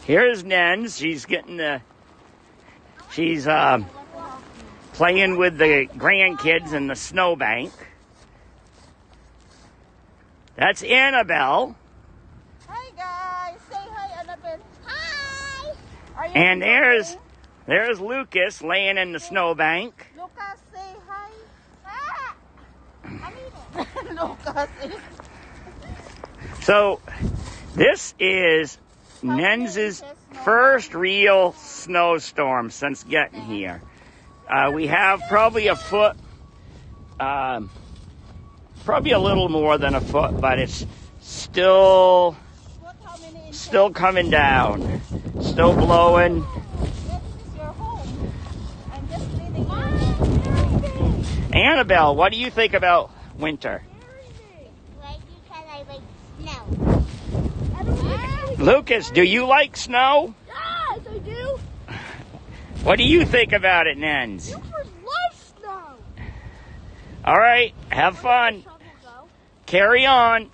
Here's Nenz. She's getting she's playing with the grandkids in the snowbank. That's Annabelle. Hi guys, say hi Annabelle. Hi. And there's Lucas laying in the snowbank. Lucas, say hi. Lucas. So this is Nenz's first real snowstorm since getting here. We have probably a foot, probably a little more than a foot, but it's still coming down, still blowing. This is your home. I'm just leaving you. Annabelle, what do you think about winter? Like because I like snow. Lucas, do you like snow? Yes, I do. What do you think about it, Nenz? You love snow. All right, have fun. Carry on.